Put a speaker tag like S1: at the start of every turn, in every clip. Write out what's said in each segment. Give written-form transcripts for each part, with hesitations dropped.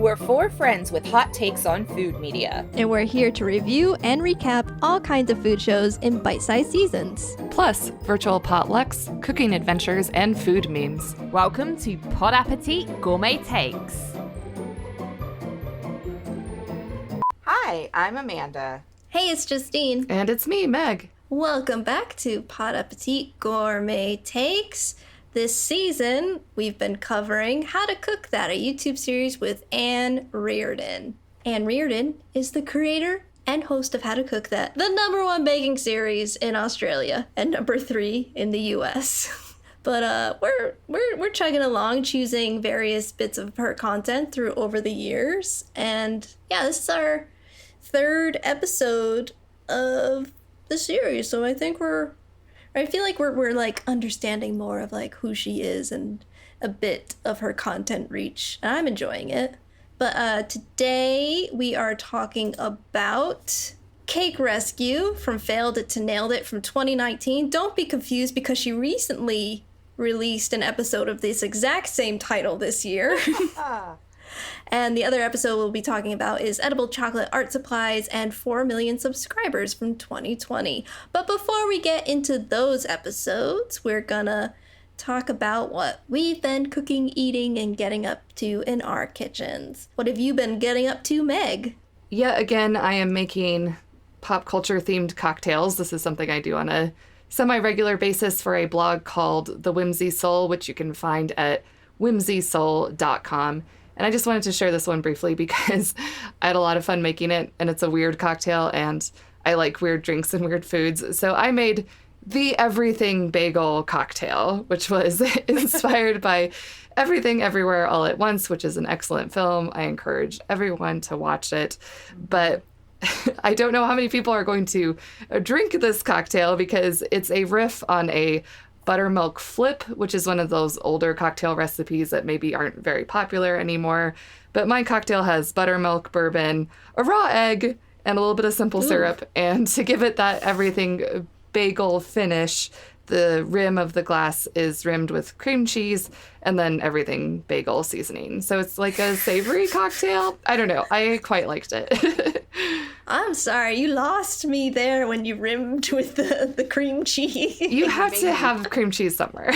S1: We're four friends with hot takes on food media.
S2: And we're here to review and recap all kinds of food shows in bite-sized seasons.
S3: Plus, virtual potlucks, cooking adventures, and food memes.
S4: Welcome to Pod Appétit Gourmet Takes.
S1: Hi, I'm Amanda.
S2: Hey, it's Justine.
S3: And it's me, Meg.
S2: Welcome back to Pod Appétit Gourmet Takes. This season, we've been covering How to Cook That, a YouTube series with Ann Reardon. Ann Reardon is the creator and host of How to Cook That, the #1 baking series in Australia and #3 in the US. But we're chugging along, choosing various bits of her content through over the years. And yeah, this is our 3rd episode of the series, so I feel like we're like understanding more of like who she is and a bit of her content reach, and I'm enjoying it. But today we are talking about Cake Rescue, from Failed It to Nailed It, from 2019. Don't be confused, because she recently released an episode of this exact same title this year. And the other episode we'll be talking about is Edible Chocolate Art Supplies and 4 Million Subscribers from 2020. But before we get into those episodes, we're gonna talk about what we've been cooking, eating, and getting up to in our kitchens. What have you been getting up to, Meg?
S3: Yet again, I am making pop culture themed cocktails. This is something I do on a semi-regular basis for a blog called The Whimsy Soul, which you can find at whimsysoul.com. And I just wanted to share this one briefly because I had a lot of fun making it, and it's a weird cocktail, and I like weird drinks and weird foods. So I made the Everything Bagel cocktail, which was inspired by Everything Everywhere All at Once, which is an excellent film. I encourage everyone to watch it. But I don't know how many people are going to drink this cocktail because it's a riff on a buttermilk flip, which is one of those older cocktail recipes that maybe aren't very popular anymore. But my cocktail has buttermilk, bourbon, a raw egg, and a little bit of simple syrup. And to give it that everything bagel finish, the rim of the glass is rimmed with cream cheese and then everything bagel seasoning. So it's like a savory cocktail. I don't know. I quite liked it.
S2: I'm sorry, you lost me there when you rimmed with the cream cheese.
S3: You have to have cream cheese somewhere.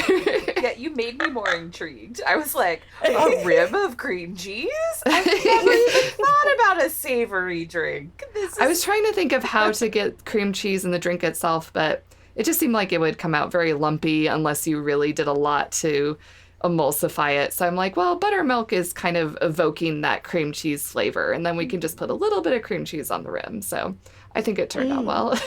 S1: Yeah, you made me more intrigued. I was like, a rim of cream cheese? I've never even thought about a savory drink.
S3: I was trying to think of how to get cream cheese in the drink itself, but it just seemed like it would come out very lumpy unless you really did a lot to emulsify it. So I'm like, well, buttermilk is kind of evoking that cream cheese flavor, and then we can just put a little bit of cream cheese on the rim. So I think it turned out well.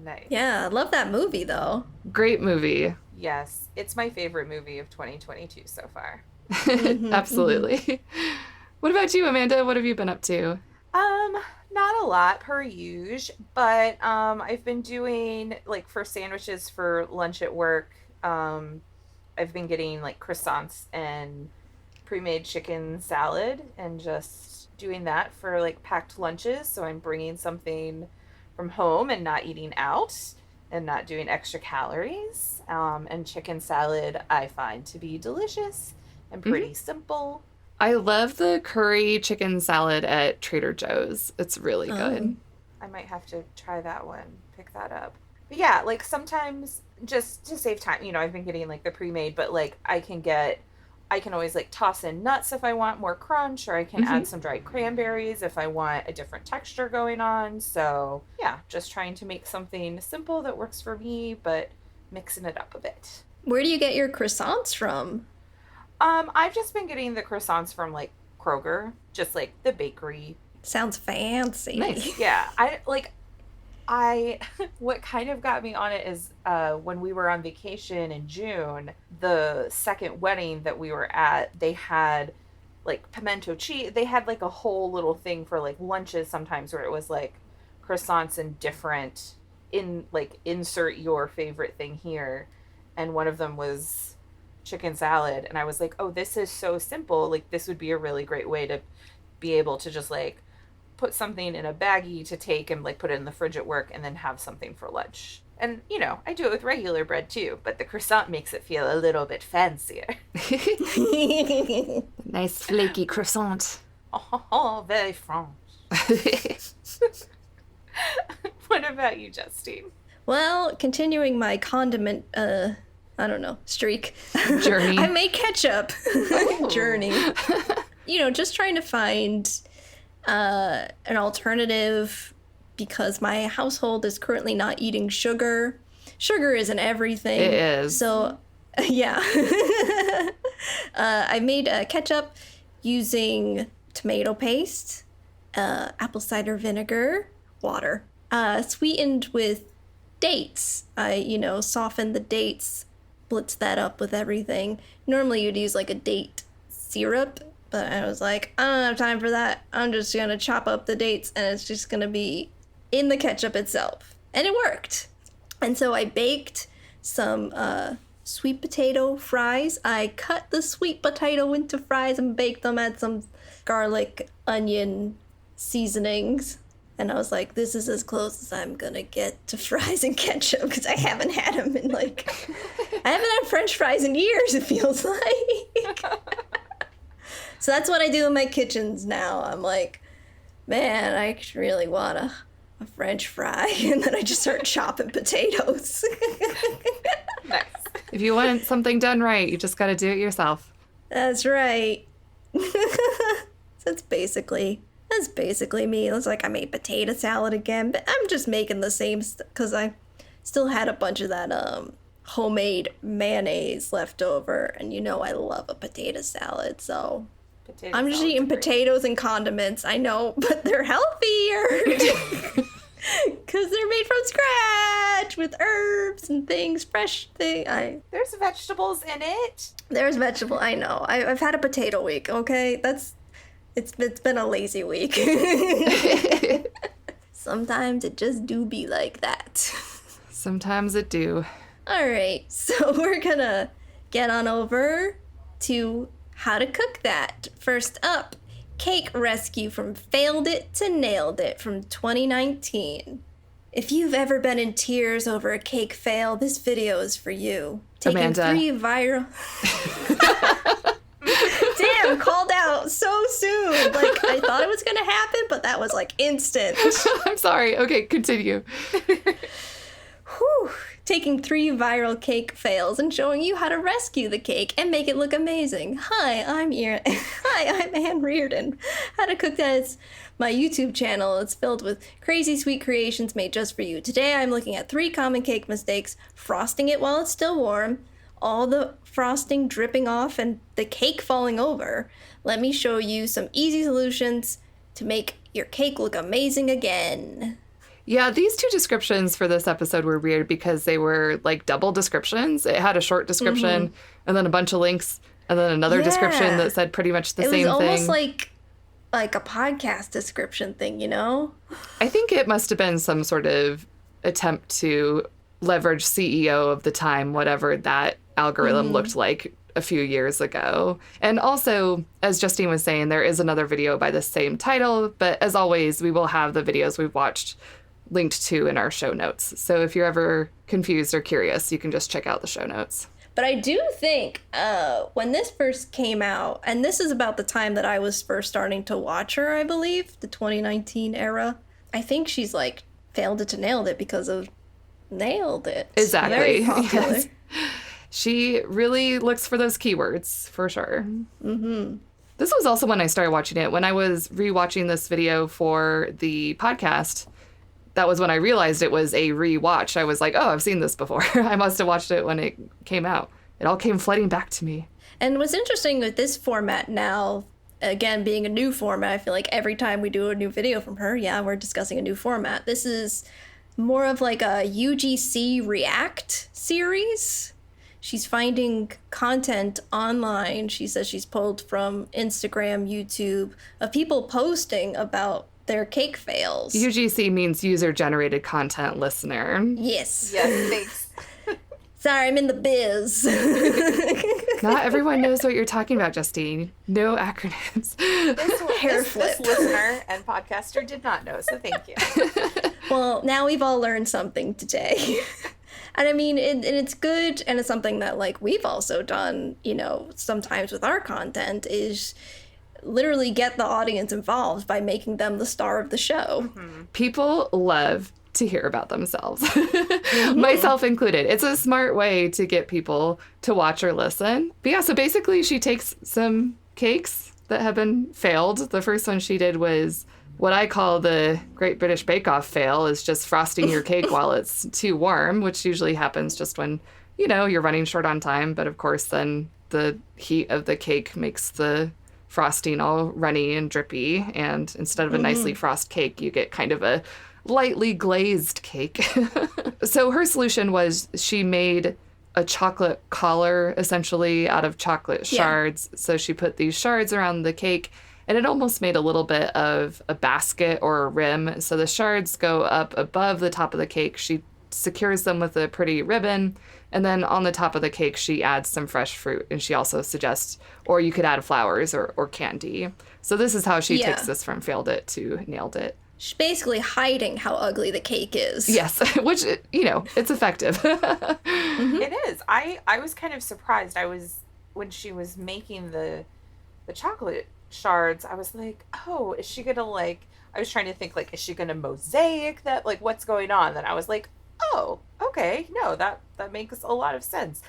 S1: Nice.
S2: Yeah, I love that movie, though.
S3: Great movie.
S1: Yes, it's my favorite movie of 2022 so far.
S3: Absolutely. What about you, Amanda? What have you been up to?
S1: Not a lot per usual, but I've been doing, like, for sandwiches for lunch at work, I've been getting like croissants and pre-made chicken salad and just doing that for like packed lunches. So I'm bringing something from home and not eating out and not doing extra calories. And chicken salad I find to be delicious and pretty simple.
S3: I love the curry chicken salad at Trader Joe's. It's really good.
S1: I might have to try that one, pick that up. But yeah, like sometimes just to save time, you know, I've been getting like the pre-made, but like I can always like toss in nuts if I want more crunch, or I can add some dried cranberries if I want a different texture going on. So yeah, just trying to make something simple that works for me, but mixing it up a bit.
S2: Where do you get your croissants from?
S1: I've just been getting the croissants from like Kroger, just like the bakery.
S2: Sounds fancy.
S3: Nice.
S1: Yeah, what kind of got me on it is when we were on vacation in June, the second wedding that we were at, they had like pimento cheese. They had like a whole little thing for like lunches sometimes where it was like croissants and different insert your favorite thing here. And one of them was chicken salad. And I was like, oh, this is so simple. Like this would be a really great way to be able to just like put something in a baggie to take and like put it in the fridge at work and then have something for lunch. And, you know, I do it with regular bread too, but the croissant makes it feel a little bit fancier.
S3: Nice flaky croissant.
S1: Oh, very French. What about you, Justine?
S2: Well, continuing my condiment, streak.
S3: Journey.
S2: I made ketchup. Journey. Just trying to find an alternative because my household is currently not eating sugar. Sugar isn't everything.
S3: It is.
S2: So, yeah. I made ketchup using tomato paste, apple cider vinegar, water, sweetened with dates. I, softened the dates, blitz that up with everything. Normally you'd use like a date syrup, but I was like, I don't have time for that. I'm just gonna chop up the dates and it's just gonna be in the ketchup itself. And it worked. And so I baked some sweet potato fries. I cut the sweet potato into fries and baked them, add some garlic, onion seasonings. And I was like, this is as close as I'm gonna get to fries and ketchup because I haven't had them in I haven't had French fries in years, it feels like. So that's what I do in my kitchens now. I'm like, man, I really want a French fry. And then I just start chopping potatoes.
S1: Nice.
S3: If you want something done right, you just got to do it yourself.
S2: That's right. That's basically me. It was like I made potato salad again, but I'm just making the same because I still had a bunch of that homemade mayonnaise left over, and I love a potato salad, so I'm just eating potatoes and condiments. I know, but they're healthier because they're made from scratch with herbs and things, fresh things.
S1: There's vegetables in it.
S2: There's vegetable. I know. I've had a potato week. Okay, it's been a lazy week. Sometimes it just do be like that.
S3: Sometimes it do.
S2: All right, so we're gonna get on over to how to cook that. First up, cake rescue from failed it to nailed it from 2019. If you've ever been in tears over a cake fail, this video is for you. Taking
S3: Amanda.
S2: 3 viral... Damn, called out so soon. Like, I thought it was gonna happen, but that was like instant.
S3: I'm sorry. Okay, continue.
S2: Whew. Taking 3 viral cake fails and showing you how to rescue the cake and make it look amazing. Hi, I'm Ann Reardon. How to Cook That is my YouTube channel. It's filled with crazy sweet creations made just for you. Today I'm looking at 3 common cake mistakes: frosting it while it's still warm, all the frosting dripping off, and the cake falling over. Let me show you some easy solutions to make your cake look amazing again.
S3: Yeah, these 2 descriptions for this episode were weird because they were like double descriptions. It had a short description and then a bunch of links and then another description that said pretty much the same thing.
S2: It was almost like a podcast description thing,
S3: I think it must have been some sort of attempt to leverage CEO of the time, whatever that algorithm looked like a few years ago. And also, as Justine was saying, there is another video by the same title, but as always, we will have the videos we've watched linked to in our show notes. So if you're ever confused or curious, you can just check out the show notes.
S2: But I do think when this first came out, and this is about the time that I was first starting to watch her, I believe, the 2019 era, I think she's like failed it to nailed it because of nailed it.
S3: Exactly.
S2: Very popular.
S3: Yes. She really looks for those keywords, for sure. Mm-hmm. This was also when I started watching it. When I was rewatching this video for the podcast, that was when I realized it was a rewatch. I was like, oh, I've seen this before. I must have watched it when it came out. It all came flooding back to me.
S2: And what's interesting with this format now, again, being a new format, I feel like every time we do a new video from her, we're discussing a new format. This is more of like a UGC React series. She's finding content online. She says she's pulled from Instagram, YouTube, of people posting about their cake fails.
S3: UGC means user-generated content listener.
S2: Yes.
S1: Yes, thanks.
S2: Sorry, I'm in the biz.
S3: Not everyone knows what you're talking about, Justine. No acronyms.
S1: This listener and podcaster did not know, so thank you.
S2: Well, now we've all learned something today. And I mean, and it's good, and it's something that, like, we've also done, sometimes with our content, is literally get the audience involved by making them the star of the show.
S3: People love to hear about themselves, myself included. It's a smart way to get people to watch or listen. But yeah, so basically she takes some cakes that have been failed. The first one she did was what I call the Great British Bake Off fail, is just frosting your cake while it's too warm, which usually happens just when, you know, you're running short on time. But of course, then the heat of the cake makes the frosting all runny and drippy. And instead of a nicely frosted cake, you get kind of a lightly glazed cake. So her solution was she made a chocolate collar, essentially, out of chocolate shards. So she put these shards around the cake, and it almost made a little bit of a basket or a rim. So the shards go up above the top of the cake. She secures them with a pretty ribbon, and then on the top of the cake, she adds some fresh fruit, and she also suggests, or you could add flowers or candy. So this is how she takes this from failed it to nailed it.
S2: She's basically hiding how ugly the cake is.
S3: Yes, which, you know, it's effective.
S1: It is. I was kind of surprised. When she was making the chocolate shards, I was like, oh, is she gonna, like, I was trying to think, like, is she gonna mosaic that? Like, what's going on? Then I was like, oh, okay, no, that makes a lot of sense.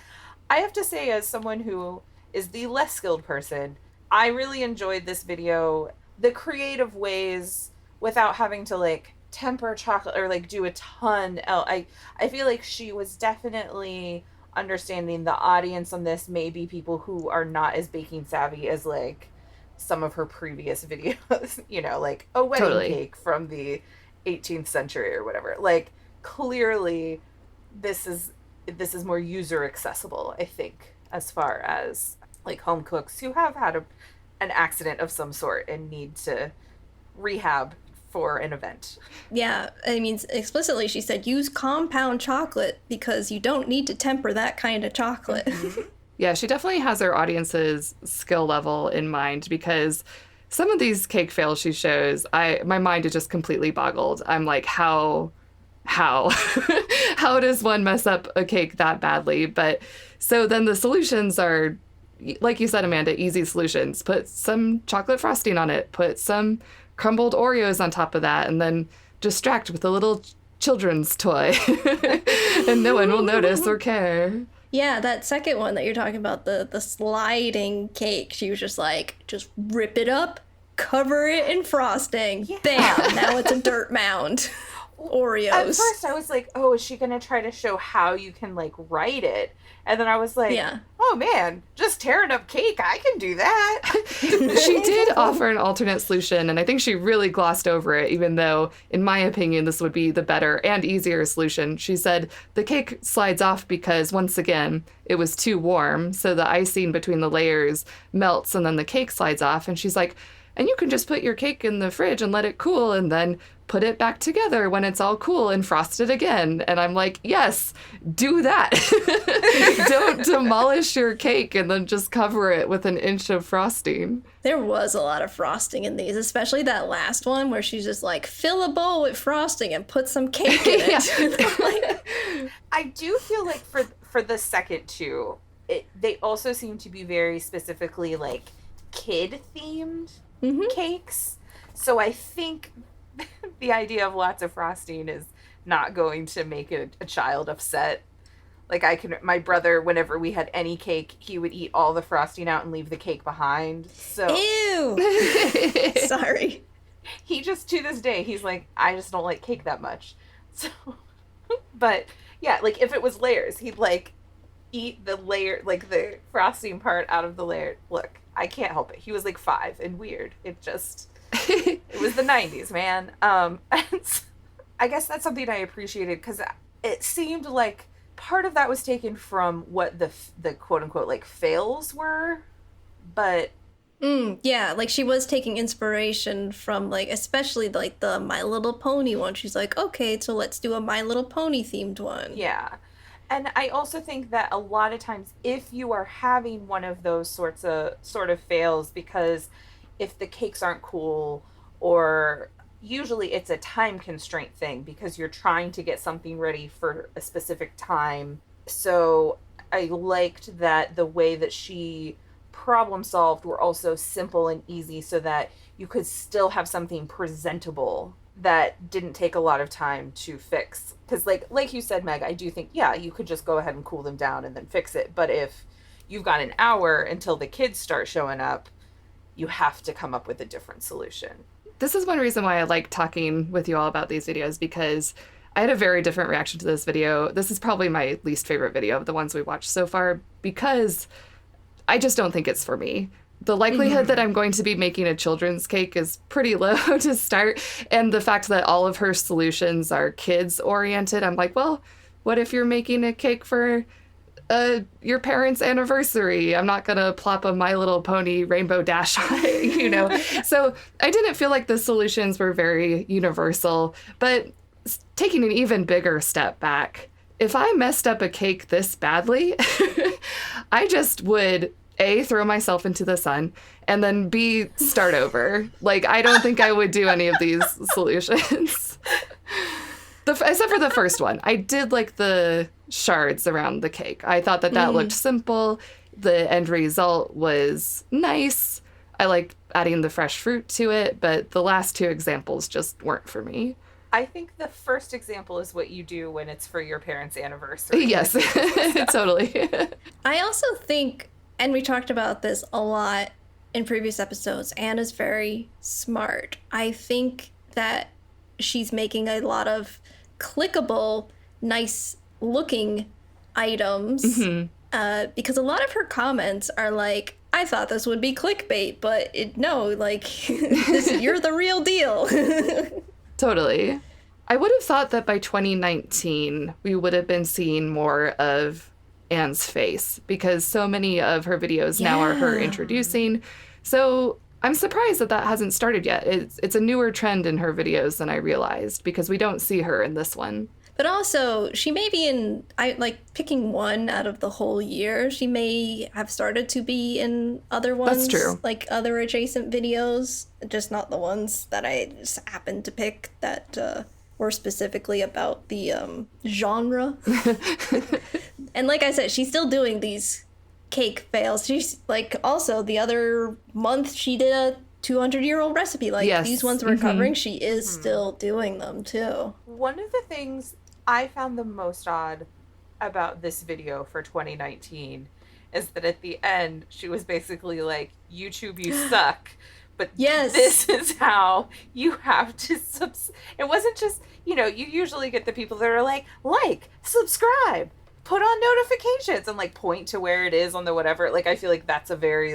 S1: I have to say, as someone who is the less skilled person, I really enjoyed this video. The creative ways without having to, like, temper chocolate or, like, do a ton. I feel like she was definitely understanding the audience on this, maybe people who are not as baking savvy as, like, some of her previous videos, you know, like a wedding cake from the 18th century or whatever. Like, clearly this is more user accessible, I think, as far as, like, home cooks who have had an accident of some sort and need to rehab for an event.
S2: Yeah, I mean, explicitly she said use compound chocolate because you don't need to temper that kind of chocolate.
S3: Yeah, she definitely has her audience's skill level in mind, because some of these cake fails she shows, my mind is just completely boggled. I'm like, how does one mess up a cake that badly? But so then the solutions are, like you said, Amanda, easy solutions. Put some chocolate frosting on it, put some crumbled Oreos on top of that, and then distract with a little children's toy. And no one will notice or care.
S2: Yeah, that second one that you're talking about, the sliding cake, she was just like, just rip it up, cover it in frosting, bam, now it's a dirt mound. Oreos.
S1: At first I was like, oh, is she gonna try to show how you can, like, write it? And then I was like, oh man, just tearing up cake, I can do that.
S3: She did offer an alternate solution, and I think she really glossed over it, even though, in my opinion, this would be the better and easier solution. She said the cake slides off because, once again, it was too warm, so the icing between the layers melts and then the cake slides off. And she's like, and you can just put your cake in the fridge and let it cool and then put it back together when it's all cool and frost it again. And I'm like, yes, do that. Don't demolish your cake and then just cover it with an inch of frosting.
S2: There was a lot of frosting in these, especially that last one where she's just like, fill a bowl with frosting and put some cake in it.
S1: I do feel like for the second two, they also seem to be very specifically, like, kid-themed cakes. So I think the idea of lots of frosting is not going to make a child upset. Like, my brother, whenever we had any cake, he would eat all the frosting out and leave the cake behind. So
S2: ew. Sorry.
S1: He just, to this day, he's like, I just don't like cake that much. So, but yeah, like, if it was layers, he'd, like, eat the layer, like, the frosting part out of the layer. Look, I can't help it. He was, like, 5 and weird. It was the 90s, man. And I guess that's something I appreciated, because it seemed like part of that was taken from what the quote-unquote, like, fails were, but
S2: yeah, like, she was taking inspiration from, like, especially, like, the My Little Pony one. She's like, okay, so let's do a My Little Pony themed one.
S1: Yeah. And I also think that a lot of times, if you are having one of those sort of fails, because if the cakes aren't cool, or usually it's a time constraint thing because you're trying to get something ready for a specific time. So I liked that the way that she problem solved were also simple and easy so that you could still have something presentable that didn't take a lot of time to fix. Because like you said, Meg, I do think, yeah, you could just go ahead and cool them down and then fix it. But if you've got an hour until the kids start showing up, you have to come up with a different solution.
S3: This is one reason why I like talking with you all about these videos, because I had a very different reaction to this video. This is probably my least favorite video of the ones we watched so far, because I just don't think it's for me. The likelihood that I'm going to be making a children's cake is pretty low to start. And the fact that all of her solutions are kids oriented, I'm like, well, what if you're making a cake for your parents' anniversary? I'm not going to plop a My Little Pony Rainbow Dash on it, you know? So I didn't feel like the solutions were very universal. But taking an even bigger step back, if I messed up a cake this badly, I just would A, throw myself into the sun, and then B, start over. Like, I don't think I would do any of these solutions. Except for the first one. I did like the shards around the cake. I thought that looked simple. The end result was nice. I like adding the fresh fruit to it, but the last two examples just weren't for me.
S1: I think the first example is what you do when it's for your parents' anniversary.
S3: Yes, totally.
S2: I also think, and we talked about this a lot in previous episodes, Anne is very smart. I think that she's making a lot of clickable, nice looking items because a lot of her comments are like, I thought this would be clickbait, but you're the real deal.
S3: Totally. I would have thought that by 2019, we would have been seeing more of Anne's face, because so many of her videos now are her introducing. So I'm surprised that hasn't started yet. It's a newer trend in her videos than I realized, because we don't see her in this one.
S2: But also, she may be picking one out of the whole year. She may have started to be in other ones.
S3: That's true.
S2: Like other adjacent videos, just not the ones that I just happened to pick that were specifically about the genre. And like I said, she's still doing these cake fails. She's also the other month she did a 200-year-old recipe.
S3: Yes.
S2: These ones we're covering, she is still doing them too.
S1: One of the things I found the most odd about this video for 2019 is that at the end, she was basically like, YouTube, you suck. But
S2: yes,
S1: this is how you have to It wasn't just, you usually get the people that are like, subscribe, put on notifications, and point to where it is on the whatever. I feel like that's a very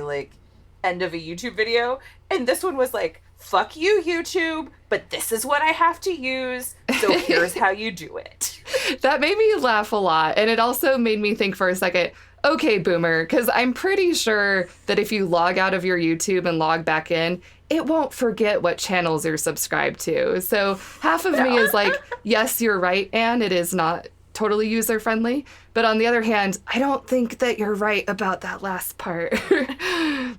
S1: end of a YouTube video. And this one was like, fuck you, YouTube, but this is what I have to use, so here's how you do it.
S3: That made me laugh a lot. And it also made me think for a second, okay, boomer, because I'm pretty sure that if you log out of your YouTube and log back in, it won't forget what channels you're subscribed to. So half of me is like, yes, you're right, Anne, it is not totally user-friendly. But on the other hand, I don't think that you're right about that last part.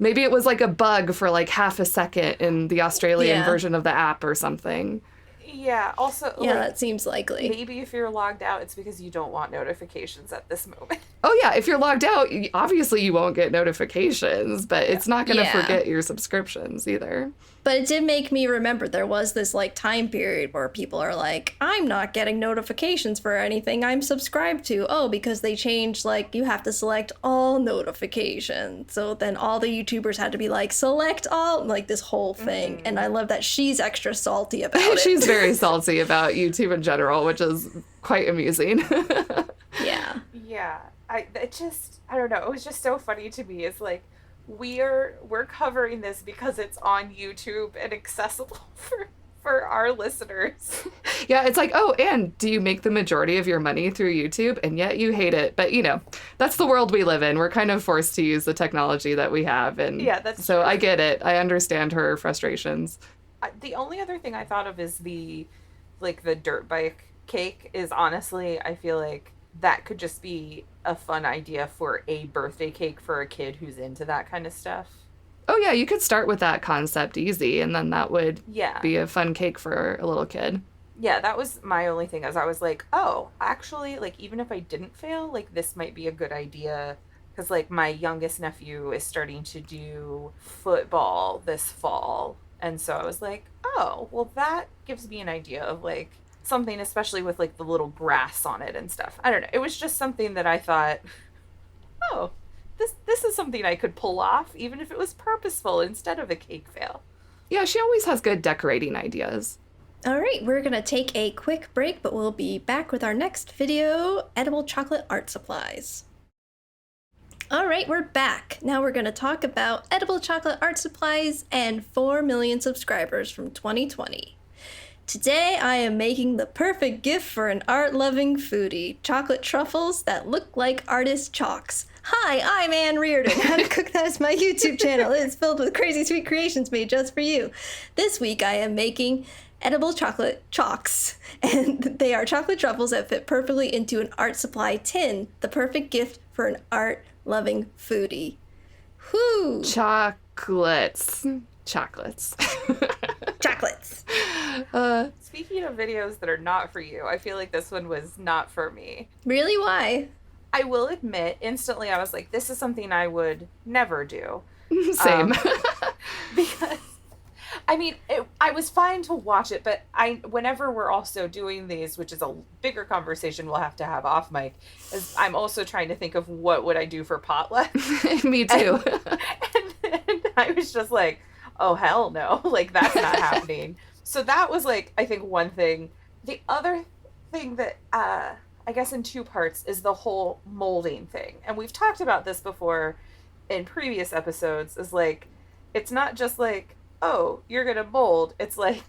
S3: Maybe it was a bug for half a second in the Australian version of the app or something.
S1: Yeah, also...
S2: that seems likely.
S1: Maybe if you're logged out, it's because you don't want notifications at this moment.
S3: Oh, yeah, if you're logged out, obviously you won't get notifications, but it's not going to forget your subscriptions either.
S2: But it did make me remember there was this time period where people are like, I'm not getting notifications for anything I'm subscribed to. Oh, because they changed, you have to select all notifications. So then all the YouTubers had to be select all, this whole thing. And I love that she's extra salty about it.
S3: She's very salty about YouTube in general, which is quite amusing.
S2: Yeah.
S1: Yeah. I don't know. It was just so funny to me. It's we're covering this because it's on YouTube and accessible for our listeners.
S3: Yeah, it's oh, and do you make the majority of your money through YouTube? And yet you hate it. But, that's the world we live in. We're kind of forced to use the technology that we have. And
S1: yeah, that's
S3: so
S1: true.
S3: I get it. I understand her frustrations.
S1: The only other thing I thought of is the dirt bike cake is honestly, I feel like that could just be a fun idea for a birthday cake for a kid who's into that kind of stuff.
S3: Oh, yeah, you could start with that concept easy, and then that would be a fun cake for a little kid.
S1: Yeah, that was my only thing, as I was like, oh, actually, even if I didn't fail, this might be a good idea because like my youngest nephew is starting to do football this fall, and so I was like, oh, well, that gives me an idea of like something, especially with like the little grass on it and stuff. I don't know, it was just something that I thought, oh, this is something I could pull off even if it was purposeful instead of a cake fail.
S3: Yeah, she always has good decorating ideas.
S2: All right, we're going to take a quick break, but we'll be back with our next video, edible chocolate art supplies. All right, we're back. Now we're going to talk about edible chocolate art supplies and 4 million subscribers from 2020. Today I am making the perfect gift for an art-loving foodie, chocolate truffles that look like artist chalks. Hi, I'm Ann Reardon. How to Cook That is my YouTube channel. It is filled with crazy sweet creations made just for you. This week I am making edible chocolate chalks, and they are chocolate truffles that fit perfectly into an art supply tin, the perfect gift for an art-loving foodie. Whoo!
S3: Chocolates.
S2: Chocolates.
S1: Speaking of videos that are not for you, I feel like this one was not for me.
S2: Really? Why?
S1: I will admit, instantly I was like, this is something I would never do.
S3: Same.
S1: Because, I mean, I was fine to watch it, but whenever we're also doing these, which is a bigger conversation we'll have to have off mic, is I'm also trying to think of what would I do for potluck.
S3: Me too.
S1: And I was just like, oh, hell no. Like, that's not happening. So that was, like, I think one thing. The other thing that, I guess in two parts, is the whole molding thing. And we've talked about this before in previous episodes, is like, it's not just like, oh, you're going to mold. It's like,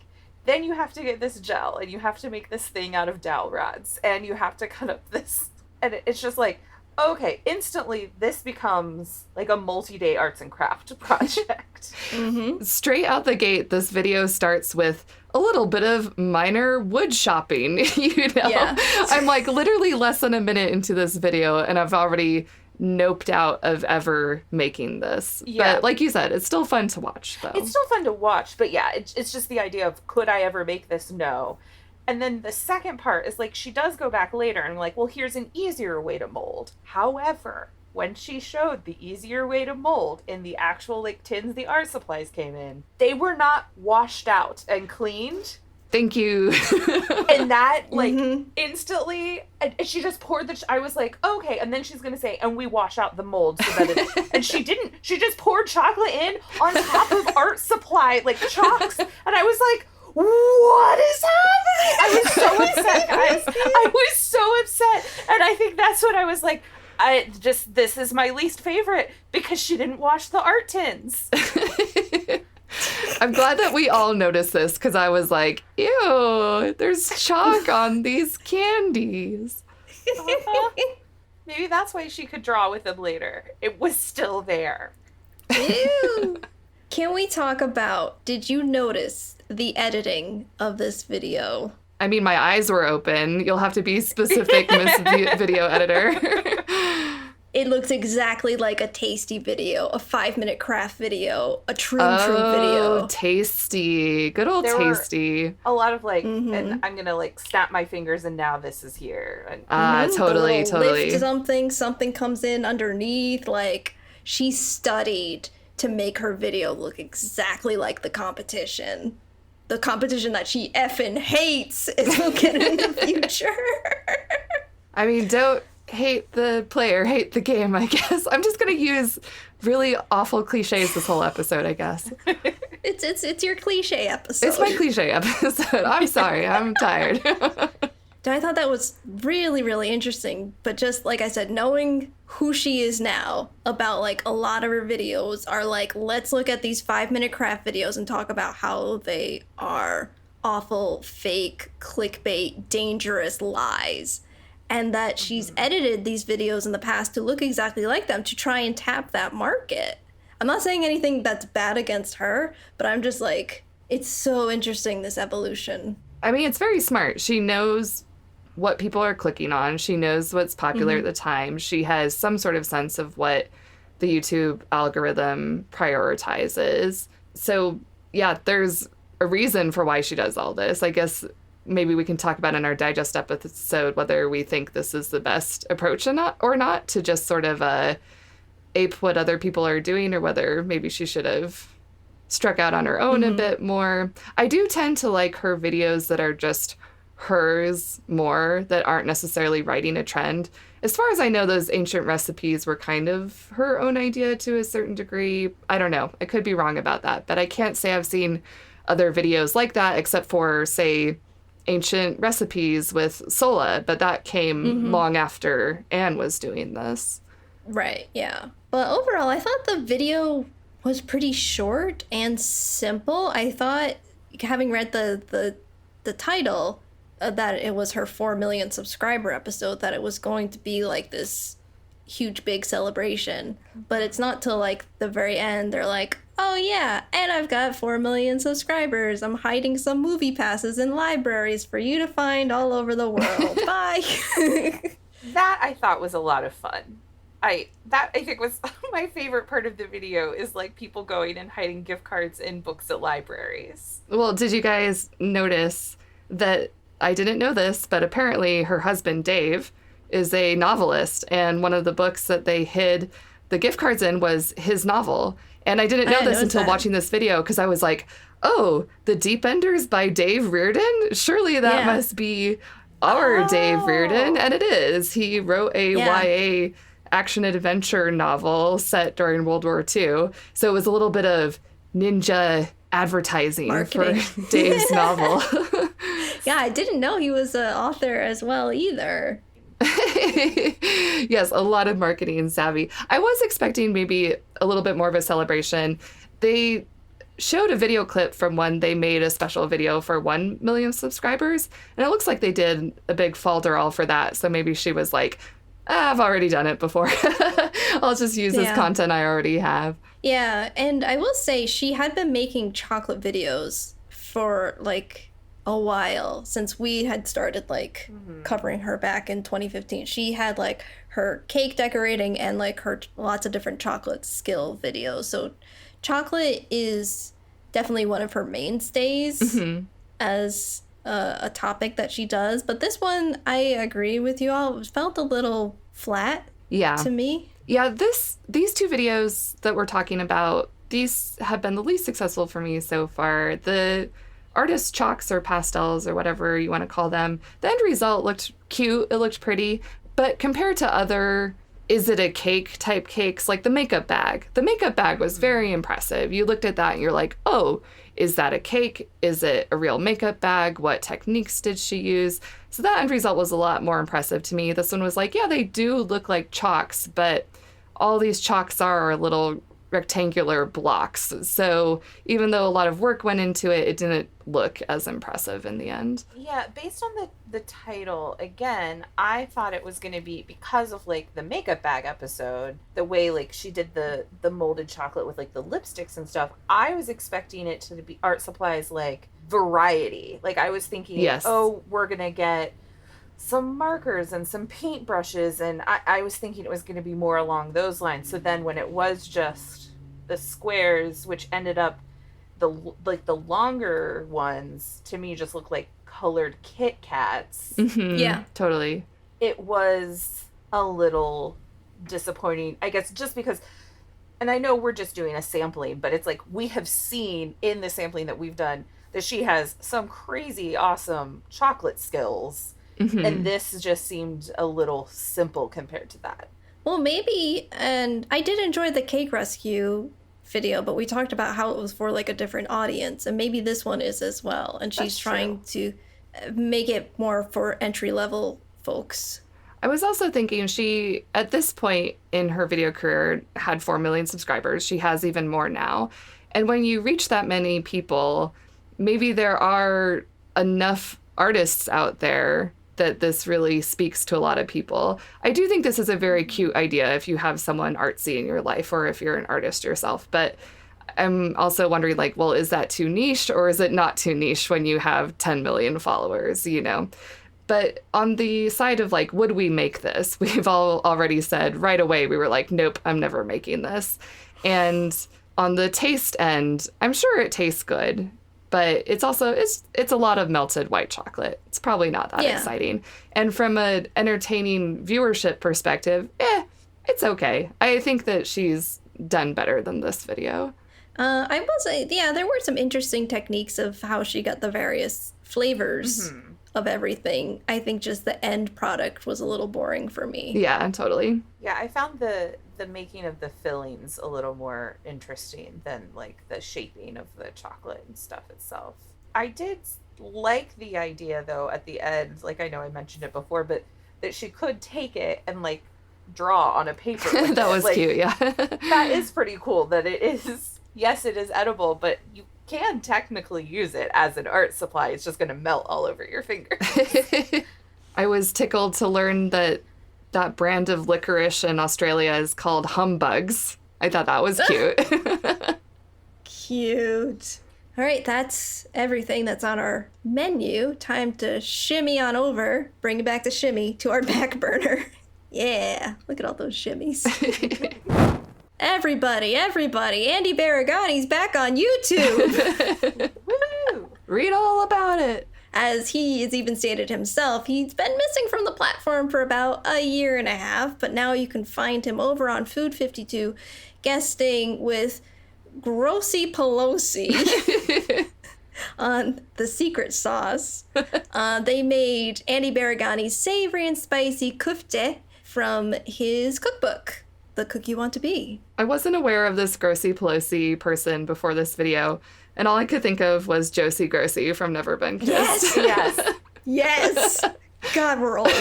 S1: then you have to get this gel, and you have to make this thing out of dowel rods, and you have to cut up this. And it's just like, okay, instantly this becomes like a multi-day arts and craft project.
S2: Mm-hmm.
S3: Straight out the gate, this video starts with a little bit of minor wood shopping, you know?
S2: Yeah.
S3: I'm like literally less than a minute into this video, and I've already noped out of ever making this.
S1: Yeah.
S3: But like you said, it's still fun to watch, though.
S1: It's still fun to watch, but yeah, it's just the idea of, could I ever make this? No. And then the second part is like, she does go back later and like, well, here's an easier way to mold. However, when she showed the easier way to mold in the actual like tins the art supplies came in, they were not washed out and cleaned.
S3: Thank you.
S1: And that like instantly, and she just poured I was like, okay. And then she's going to say, and we wash out the mold so that and she didn't, she just poured chocolate in on top of art supply, like chalks. And I was like, what is happening? I was so upset, guys. I was so upset. And I think that's what I was like, this is my least favorite because she didn't wash the art tins.
S3: I'm glad that we all noticed this, because I was like, ew, there's chalk on these candies.
S1: Maybe that's why she could draw with them later. It was still there.
S2: Ew. Can we talk about, did you notice the editing of this video?
S3: I mean, my eyes were open. You'll have to be specific, Miss Video Editor.
S2: It looks exactly like a tasty video, a 5-minute craft video, a true video.
S3: Oh, tasty. Good old
S1: There
S3: tasty.
S1: Were a lot of like, and I'm going to like snap my fingers and now this is here. And,
S3: Totally.
S2: Lift something comes in underneath. Like, she studied to make her video look exactly like the competition. The competition that she effing hates, as we'll get in the future.
S3: I mean, don't hate the player, hate the game, I guess. I'm just going to use really awful cliches this whole episode, I guess.
S2: It's your cliche episode.
S3: It's my cliche episode. I'm sorry. I'm tired.
S2: I thought that was really, really interesting. But just like I said, knowing who she is now, about like a lot of her videos are like, let's look at these 5-minute craft videos and talk about how they are awful, fake, clickbait, dangerous lies. And that she's edited these videos in the past to look exactly like them to try and tap that market. I'm not saying anything that's bad against her, but I'm just like, it's so interesting, this evolution.
S3: I mean, it's very smart. She knows what people are clicking on. She knows what's popular at the time. She has some sort of sense of what the YouTube algorithm prioritizes. So, yeah, there's a reason for why she does all this. I guess maybe we can talk about in our digest episode whether we think this is the best approach or not to just sort of ape what other people are doing, or whether maybe she should have struck out on her own a bit more. I do tend to like her videos that are just hers more, that aren't necessarily writing a trend. As far as I know, those ancient recipes were kind of her own idea to a certain degree. I don't know. I could be wrong about that, but I can't say I've seen other videos like that except for, say, ancient recipes with Sola, but that came long after Anne was doing this.
S2: Right, yeah. But overall, I thought the video was pretty short and simple. I thought, having read the title, that it was her 4 million subscriber episode, that it was going to be like this huge big celebration. But it's not till like the very end they're like, oh yeah, and I've got 4 million subscribers. I'm hiding some movie passes in libraries for you to find all over the world. Bye.
S1: That I thought was a lot of fun. I think was my favorite part of the video, is like people going and hiding gift cards in books at libraries.
S3: Well, did you guys notice that, I didn't know this, but apparently her husband Dave is a novelist, and one of the books that they hid the gift cards in was his novel. And I didn't know this until watching this video, because I was like, oh, The Deep Enders by Dave Reardon? Surely that must be our Dave Reardon. And it is. He wrote a YA action-adventure novel set during World War II. So it was a little bit of ninja advertising marketing for Dave's novel.
S2: Yeah, I didn't know he was an author as well either.
S3: Yes, a lot of marketing savvy. I was expecting maybe a little bit more of a celebration. They showed a video clip from when they made a special video for 1 million subscribers, and it looks like they did a big falderall for that. So maybe she was like, I've already done it before. I'll just use this content I already have.
S2: Yeah, and I will say she had been making chocolate videos for like a while, since we had started like covering her back in 2015. She had like her cake decorating and like her lots of different chocolate skill videos. So chocolate is definitely one of her mainstays as a topic that she does. But this one, I agree with you all, it felt a little flat to me.
S3: Yeah, these two videos that we're talking about, these have been the least successful for me so far. The artist chalks or pastels or whatever you want to call them, the end result looked cute, it looked pretty, but compared to other is it a cake type cakes, like the makeup bag was very impressive. You looked at that and you're like, oh, is that a cake? Is it a real makeup bag? What techniques did she use? So that end result was a lot more impressive to me. This one was like, yeah, they do look like chalks, but all these chalks are little rectangular blocks. So even though a lot of work went into it, it didn't look as impressive in the end.
S1: Yeah, based on the title, again, I thought it was going to be, because of like the makeup bag episode, the way like she did the molded chocolate with like the lipsticks and stuff, I was expecting it to be art supplies like variety. Like I was thinking, oh, we're going to get some markers and some paintbrushes, and I was thinking it was going to be more along those lines. So then when it was just the squares, which ended up the longer ones to me just looked like colored Kit Kats.
S2: Yeah,
S3: totally.
S1: It was a little disappointing, I guess, just because, and I know we're just doing a sampling, but it's like we have seen in the sampling that we've done that she has some crazy awesome chocolate skills. And this just seemed a little simple compared to that.
S2: Well, maybe, and I did enjoy the cake rescue video, but we talked about how it was for like a different audience, and maybe this one is as well. And she's trying to make it more for entry-level folks.
S3: I was also thinking she, at this point in her video career, had 4 million subscribers. She has even more now. And when you reach that many people, maybe there are enough artists out there that this really speaks to a lot of people. I do think this is a very cute idea if you have someone artsy in your life or if you're an artist yourself. But I'm also wondering, like, well, is that too niche or is it not too niche when you have 10 million followers, you know? But on the side of, like, would we make this? We've all already said right away, we were like, nope, I'm never making this. And on the taste end, I'm sure it tastes good. But it's also, it's a lot of melted white chocolate. It's probably not that exciting. And from an entertaining viewership perspective, It's okay. I think that she's done better than this video.
S2: I will say, yeah, there were some interesting techniques of how she got the various flavors of everything. I think just the end product was a little boring for me.
S3: Yeah, totally.
S1: Yeah, I found the making of the fillings a little more interesting than like the shaping of the chocolate and stuff itself. I did like the idea though at the end, like I know I mentioned it before, but that she could take it and like draw on a paper with
S3: That was
S1: like,
S3: cute, yeah.
S1: That is pretty cool that it is, yes, it is edible, but you can technically use it as an art supply. It's just going to melt all over your fingers.
S3: I was tickled to learn that brand of licorice in Australia is called humbugs. I thought that was cute.
S2: Cute. All right, that's everything that's on our menu. Time to shimmy on over, bring it back to shimmy, to our back burner. Yeah, look at all those shimmies. Everybody, Andy Baraghani's back on YouTube.
S1: Woo!
S3: Read all about it.
S2: As he has even stated himself, he's been missing from the platform for about a year and a half, but now you can find him over on Food 52, guesting with Grossy Pelosi on The Secret Sauce. They made Andy Baraghani's savory and spicy kufteh from his cookbook, The Cook You Want to Be.
S3: I wasn't aware of this Grossy Pelosi person before this video, and all I could think of was Josie Grossy from Never Been Kissed.
S1: Yes.
S2: Yes! God, we're old.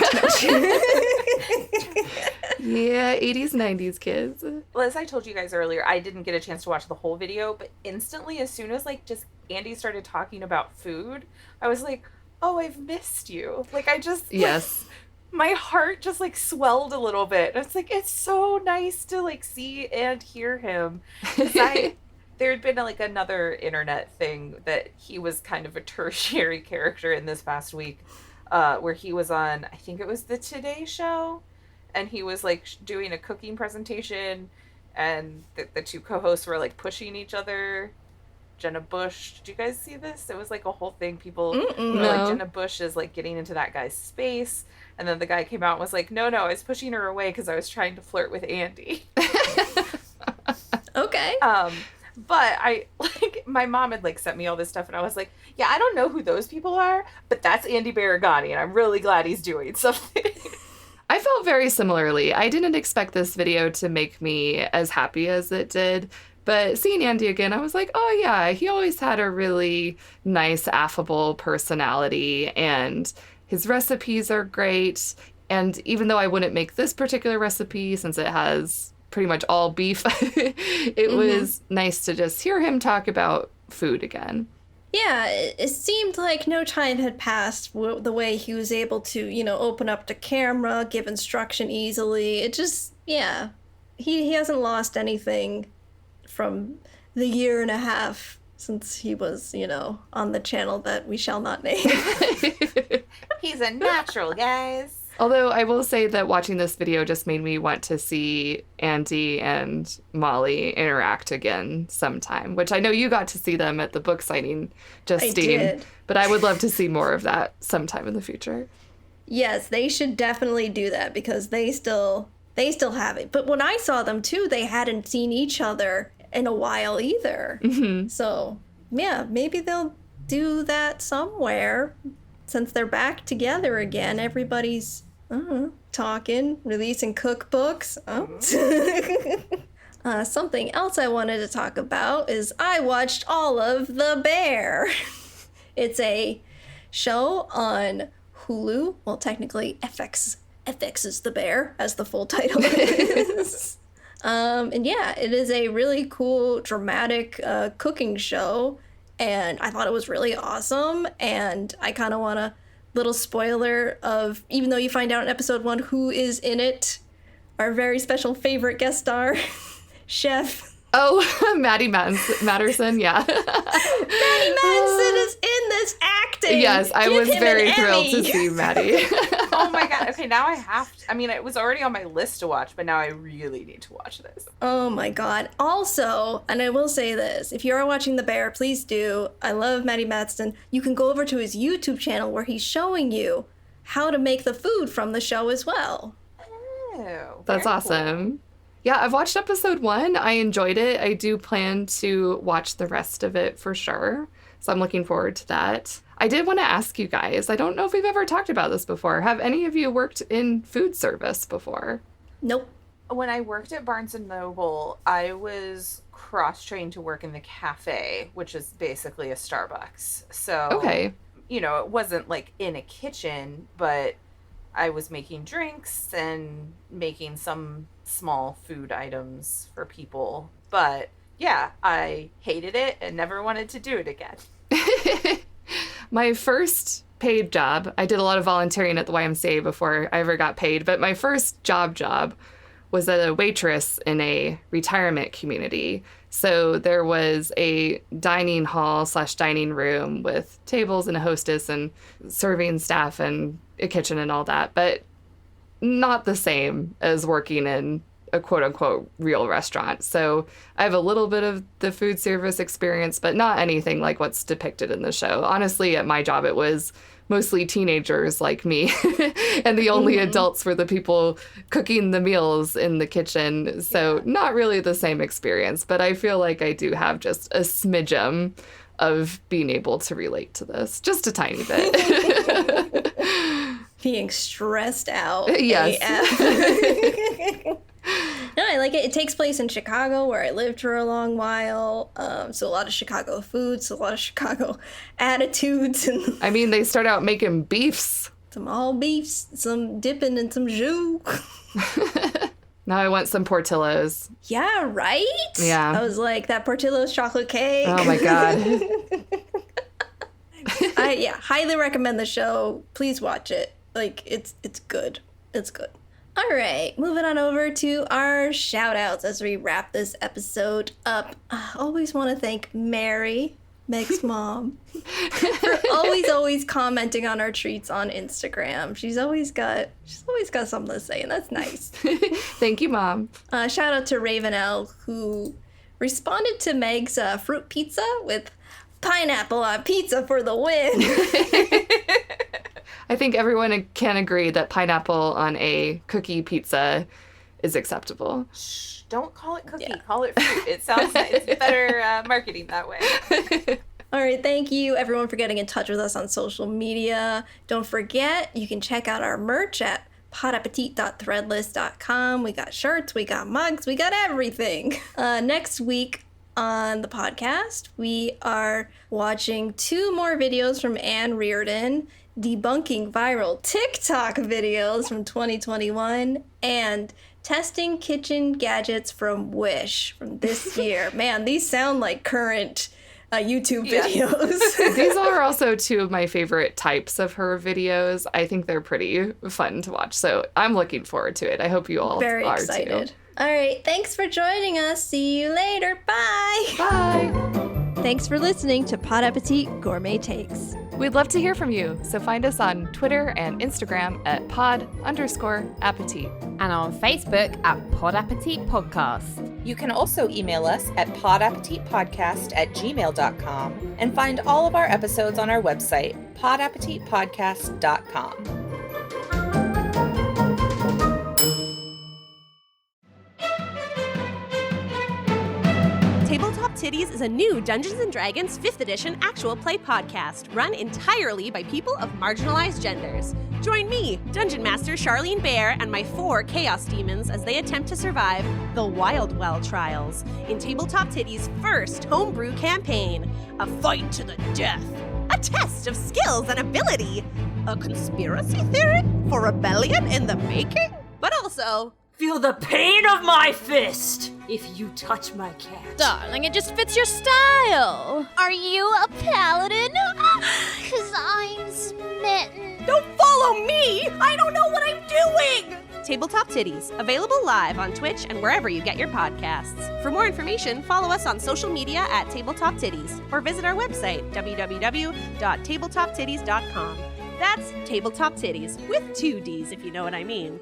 S3: Yeah, 80s, 90s kids.
S1: Well, as I told you guys earlier, I didn't get a chance to watch the whole video, but instantly, as soon as like just Andy started talking about food, I was like, oh, I've missed you. Like, I just...
S3: Yes.
S1: Like, my heart just like swelled a little bit. It's like, it's so nice to like see and hear him. There had been like another internet thing that he was kind of a tertiary character in this past week, where he was on, I think it was the Today Show, and he was like doing a cooking presentation, and the two co-hosts were like pushing each other. Jenna Bush, did you guys see this? It was like a whole thing. People were like, Jenna Bush is like getting into that guy's space, and then the guy came out and was like, no, I was pushing her away because I was trying to flirt with Andy.
S2: Okay.
S1: But I, like, my mom had, like, sent me all this stuff, and I was like, yeah, I don't know who those people are, but that's Andy Baraghani, and I'm really glad he's doing something.
S3: I felt very similarly. I didn't expect this video to make me as happy as it did, but seeing Andy again, I was like, oh, yeah, he always had a really nice, affable personality, and his recipes are great, and even though I wouldn't make this particular recipe since it has pretty much all beef, it was nice to just hear him talk about food again.
S2: Yeah, it seemed like no time had passed the way he was able to, open up the camera, give instruction easily. It just, yeah, he hasn't lost anything from the year and a half since he was, on the channel that we shall not name.
S1: He's a natural, guys.
S3: Although I will say that watching this video just made me want to see Andy and Molly interact again sometime, which I know you got to see them at the book signing, Justine.
S2: I did.
S3: But I would love to see more of that sometime in the future.
S2: Yes, they should definitely do that because they still have it. But when I saw them too, they hadn't seen each other in a while either. Mm-hmm. So, yeah, maybe they'll do that somewhere. Since they're back together again, everybody's talking, releasing cookbooks. Something else I wanted to talk about is I watched all of The Bear. It's a show on Hulu. Well, technically FX is The Bear, as the full title is. And yeah, it is a really cool, dramatic cooking show. And I thought it was really awesome. And I kind of want a little spoiler of, even though you find out in episode 1 who is in it, our very special favorite guest star, Chef.
S3: Oh, Maddie Matterson, yeah.
S2: Maddie Matterson is in this acting.
S3: Yes, I was very thrilled to see Maddie.
S1: Oh my god, okay, now I have to. I mean, it was already on my list to watch, but now I really need to watch this.
S2: Oh my god. Also, and I will say this, if you are watching The Bear, please do. I love Maddie Matterson. You can go over to his YouTube channel where he's showing you how to make the food from the show as well.
S1: Oh,
S3: That's
S1: very
S3: awesome.
S1: cool.
S3: Yeah, I've watched episode 1. I enjoyed it. I do plan to watch the rest of it for sure. So I'm looking forward to that. I did want to ask you guys, I don't know if we've ever talked about this before. Have any of you worked in food service before?
S2: Nope.
S1: When I worked at Barnes & Noble, I was cross-trained to work in the cafe, which is basically a Starbucks. So,
S3: Okay.
S1: you know, it wasn't like in a kitchen, but I was making drinks and making some small food items for people. But yeah, I hated it and never wanted to do it again.
S3: My first paid job, I did a lot of volunteering at the YMCA before I ever got paid, but my first job was a waitress in a retirement community. So there was a dining hall / dining room with tables and a hostess and serving staff and a kitchen and all that, but not the same as working in a quote unquote real restaurant. So I have a little bit of the food service experience, but not anything like what's depicted in the show. Honestly, at my job, it was mostly teenagers like me, and the only adults were the people cooking the meals in the kitchen. So not really the same experience, but I feel like I do have just a smidgen of being able to relate to this, just a tiny bit.
S2: Being stressed out.
S3: Yes.
S2: No, I like it. It takes place in Chicago, where I lived for a long while. So a lot of Chicago foods, a lot of Chicago attitudes, and
S3: I mean, they start out making beefs.
S2: some all beefs, some dipping, and some jus.
S3: Now I want some Portillo's.
S2: Yeah, right?
S3: Yeah.
S2: I was like, that Portillo's chocolate cake.
S3: Oh my God.
S2: I highly recommend the show. Please watch it. Like, it's good. It's good. All right, moving on over to our shout outs as we wrap this episode up. I always want to thank Mary, Meg's mom, for always commenting on our treats on Instagram. She's always got something to say, and that's nice.
S3: Thank you, Mom.
S2: Shout out to Ravenel, who responded to Meg's fruit pizza with pineapple on pizza for the win.
S3: I think everyone can agree that pineapple on a cookie pizza is acceptable.
S1: Shh, don't call it cookie.
S2: Yeah.
S1: Call it fruit. It sounds it's better marketing that way.
S2: All right, thank you everyone for getting in touch with us on social media. Don't forget, you can check out our merch at podappetit.threadless.com. We got shirts, we got mugs, we got everything. Next week on the podcast, we are watching 2 more videos from Ann Reardon, debunking viral TikTok videos from 2021, and testing kitchen gadgets from Wish from this year. Man, these sound like current YouTube videos.
S3: These are also 2 of my favorite types of her videos. I think they're pretty fun to watch, so I'm looking forward to it. I hope you all
S2: Very
S3: are
S2: excited.
S3: too.
S2: All right, thanks for joining us. See you later. Bye.
S3: Bye.
S2: Thanks for listening to Pod Appétit Gourmet Takes.
S3: We'd love to hear from you, so find us on Twitter and Instagram at pod_appétit.
S4: And on Facebook at Pod Appétit Podcast.
S1: You can also email us at podappetitpodcast@gmail.com and find all of our episodes on our website, podappetitpodcast.com.
S5: Tabletop Tiddies is a new Dungeons & Dragons 5th edition actual play podcast run entirely by people of marginalized genders. Join me, Dungeon Master Charlene Bear, and my 4 Chaos Demons as they attempt to survive the Wildwell Trials in Tabletop Tiddies' first homebrew campaign, a fight to the death, a test of skills and ability, a conspiracy theory for rebellion in the making, but also...
S6: Feel the pain of my fist if you touch my cat.
S7: Darling, it just fits your style. Are you a paladin? 'Cause I'm smitten.
S5: Don't follow me! I don't know what I'm doing! Tabletop Tiddies, available live on Twitch and wherever you get your podcasts. For more information, follow us on social media at Tabletop Tiddies or visit our website, www.tabletoptiddies.com. That's Tabletop Tiddies, with 2 Ds if you know what I mean.